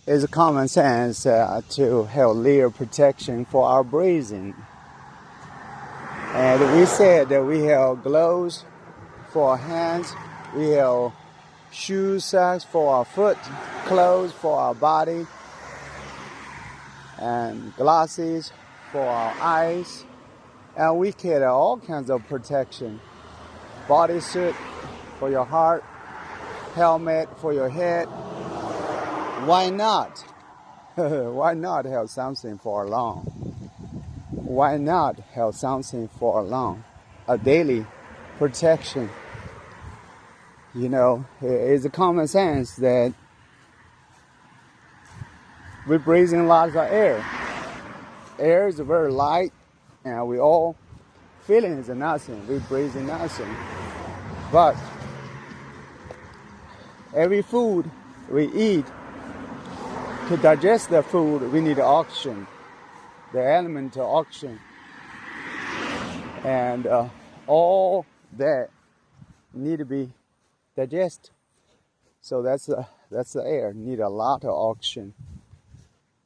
It's common sense to have layer protection for our breathing. And we said that we have gloves for our hands, we have shoe socks for our foot, clothes for our body, and glasses for our eyes. And we carry all kinds of protection. Bodysuit for your heart, helmet for your head. Why not? Why not have something for long? Why not have something for long? A daily protection. You know, it's a common sense that we're breathing lots of air. Air is very light, and we all feeling is nothing. We're breathing nothing. But every food we eat, to digest the food, we need oxygen, the element of oxygen. And all that need to be digested. So that's the air, need a lot of oxygen.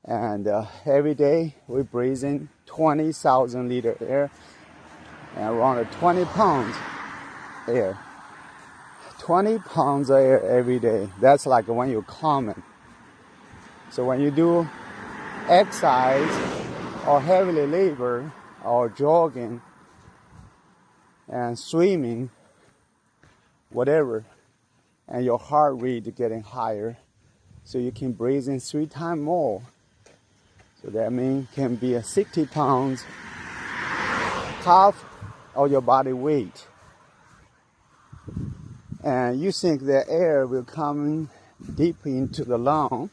And every day we're breathing 20,000 liter air and around 20 pounds air. 20 pounds of air every day. That's like when you're common. So when you do exercise or heavily labor or jogging and swimming, whatever, and your heart rate getting higher, so you can breathe in 3 times more. So that means can be a 60 pounds, half of your body weight. And you think that air will come deep into the lung.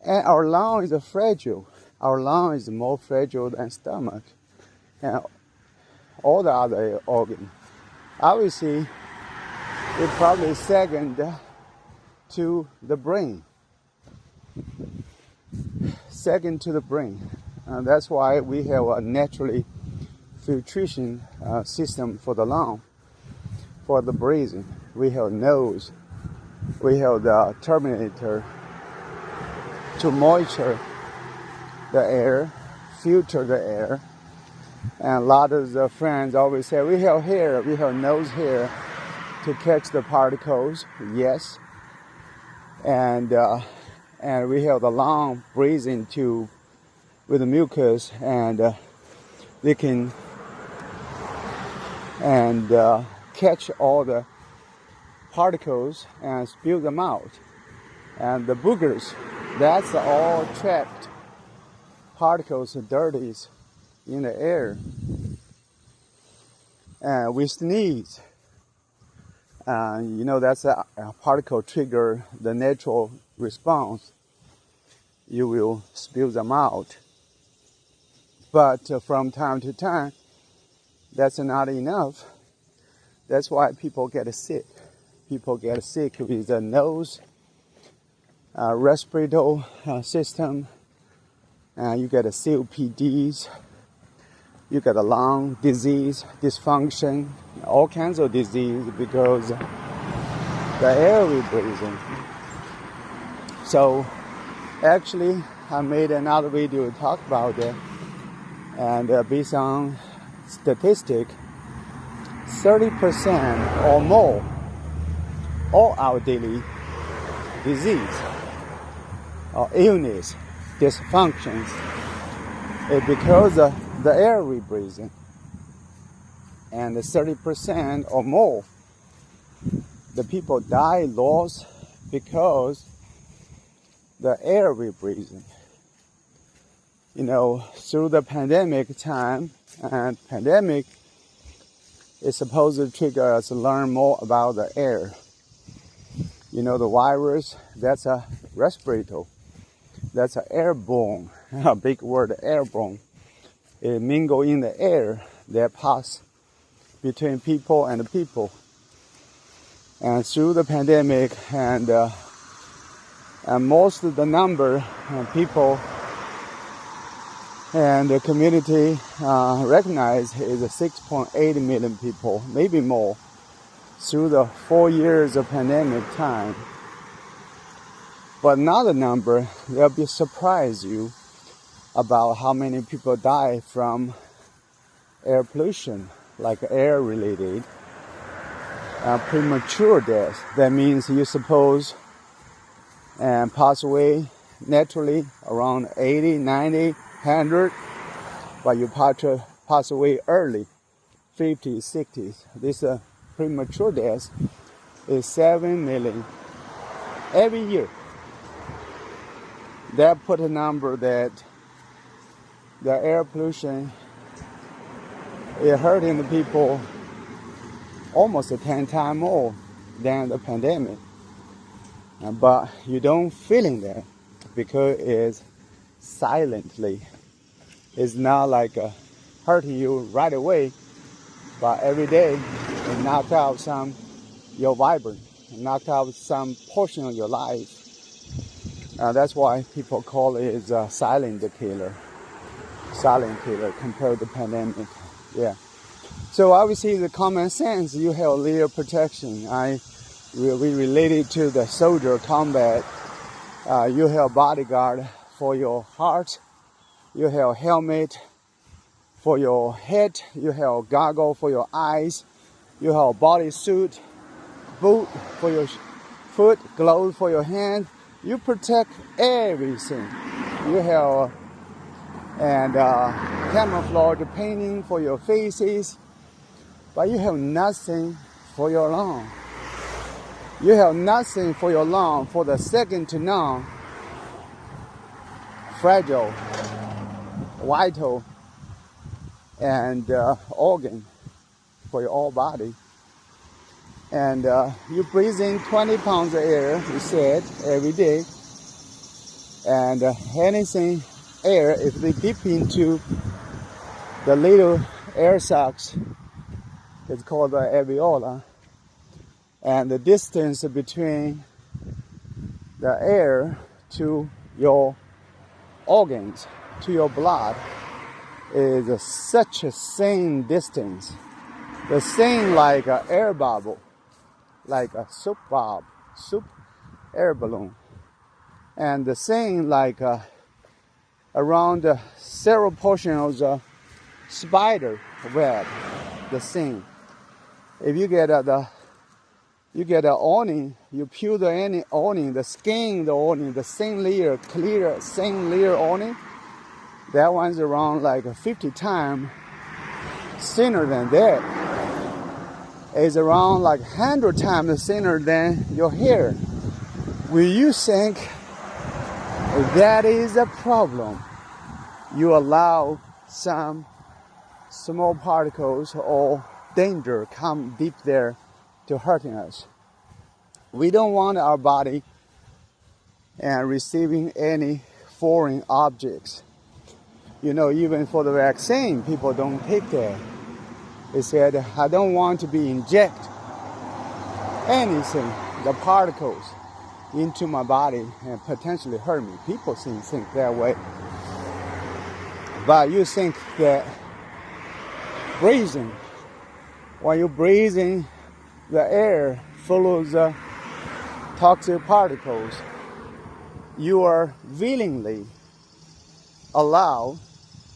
And our lung is fragile. Our lung is more fragile than stomach and all the other organs. Obviously, it's probably second to the brain. Second to the brain. And that's why we have a naturally filtration system for the lung, for the breathing. We have nose. We have the terminator to moisture the air, filter the air. And a lot of the friends always say, we have hair, we have nose hair to catch the particles. Yes. And we have the lung breathing tube with the mucus, and they can catch all the particles and spew them out. And the boogers, that's all trapped particles and dirties in the air. And we sneeze. That's a particle trigger the natural response. You will spew them out. But from time to time, that's not enough. That's why people get sick. People get sick with the nose, respiratory system, you get a COPDs, you get a lung disease, dysfunction, all kinds of disease because the air we breathe in. So actually, I made another video to talk about it, and based on statistic, 30% or more all our daily disease or illness, dysfunctions, is because of the air we breathe in. And 30% or more, the people die lost because the air we breathe in. Through the pandemic time, and pandemic is supposed to trigger us to learn more about the air. The virus, that's a respiratory. That's an airborne, a big word, airborne. It mingle in the air that pass between people and people. And through the pandemic, and most of the number of people and the community recognized is 6.8 million people, maybe more, through the 4 years of pandemic time. But another number, they'll be surprise you about how many people die from air pollution, like air related premature death. That means you suppose and pass away naturally around 80, 90, 100, but you pass away early, 50s, 60s. This premature death is 7 million every year. That put a number that the air pollution is hurting the people almost 10 times more than the pandemic. But you don't feeling that because it's silently. It's not like hurting you right away, but every day it knocked out some your vibrant, knocked out some portion of your life. That's why people call it a silent killer. Silent killer compared to the pandemic. Yeah. So obviously the common sense, you have a little protection. We related to the soldier combat. You have bodyguard for your heart. You have helmet for your head. You have goggle for your eyes. You have bodysuit, boot for your foot, gloves for your hand. You protect everything. You have camouflage painting for your faces, but you have nothing for your lung. You have nothing for your lung for the second to none, fragile, vital, and organ for your whole body. And you breathe in 20 pounds of air, you said, every day. And anything air, if they dip into the little air sacs, it's called the alveoli. And the distance between the air to your organs, to your blood, is such a same distance. The same like an air bubble, like a soup air balloon. And the same like around several portions of the spider web, the same. If you get you get an awning, you peel the awning, the skin, the awning, the same layer, clear, same layer awning. That one's around like 50 times thinner than that. It's around like 100 times thinner than your hair. Will you think that is a problem? You allow some small particles or danger come deep there to hurting us. We don't want our body and receiving any foreign objects. You know, even for the vaccine, people don't take that. They said, I don't want to be inject anything, the particles, into my body and potentially hurt me. People think that way. But you think that breathing, when you're breathing the air full of the toxic particles, you are willingly allow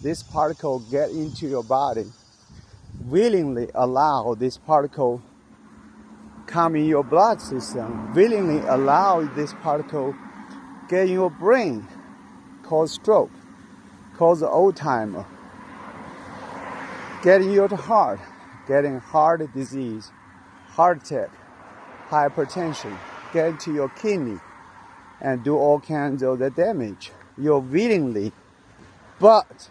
this particle get into your body, willingly allow this particle come in your blood system, willingly allow this particle get in your brain, cause stroke, cause Alzheimer, get in your heart, getting heart disease, heart attack, hypertension, get into your kidney, and do all kinds of the damage. You're willingly, but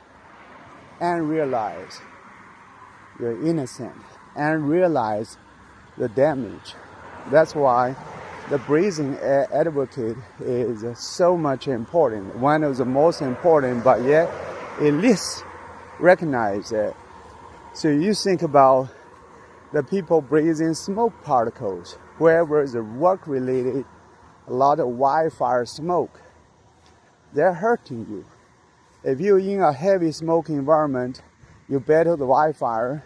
and realize you're innocent and realize the damage. That's why the breathing advocate is so much important. One of the most important, but yet at least recognize that. So you think about the people breathing smoke particles, wherever is work related, a lot of wildfire smoke, they're hurting you. If you're in a heavy smoke environment, you battle the wildfire.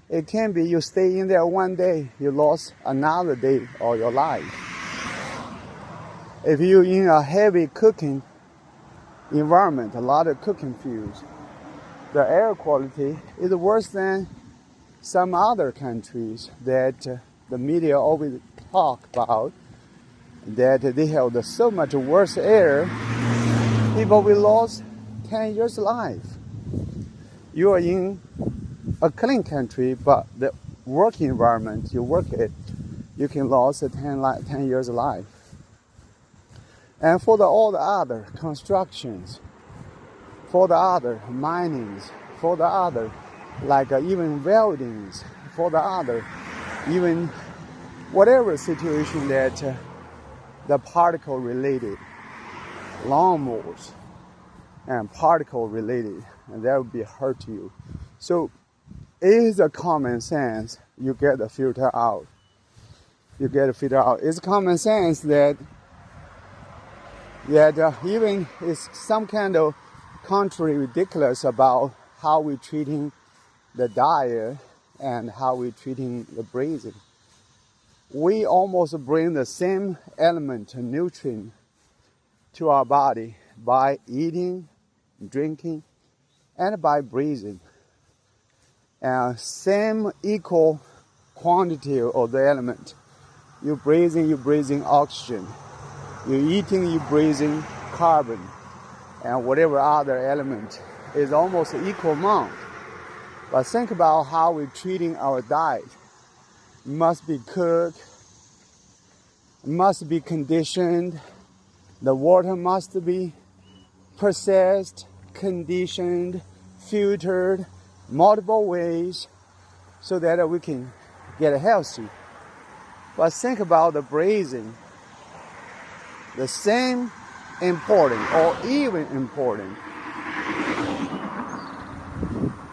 It can be you stay in there one day, you lost another day of your life. If you're in a heavy cooking environment, a lot of cooking fuels, the air quality is worse than some other countries that the media always talk about, that they have so much worse air. People will lose 10 years life. You are in a clean country, but the work environment you work in, you can lose 10 years life. And for all the other constructions, for the other minings, for the other even weldings, for the other even whatever situation that the particle related, lawnmowers and particle related, and that would be hurt to you. So it is a common sense you get the filter out. You get a filter out. It's common sense that even it's some kind of contrary ridiculous about how we're treating the diet and how we're treating the breathing. We almost bring the same element, nutrient, to our body by eating, drinking, and by breathing. And same equal quantity of the element. You're breathing oxygen. You're eating, you're breathing carbon. And whatever other element is almost equal amount. But think about how we're treating our diet. It must be cooked, it must be conditioned, the water must be processed, conditioned, filtered, multiple ways, so that we can get healthy. But think about the breathing. The same important or even important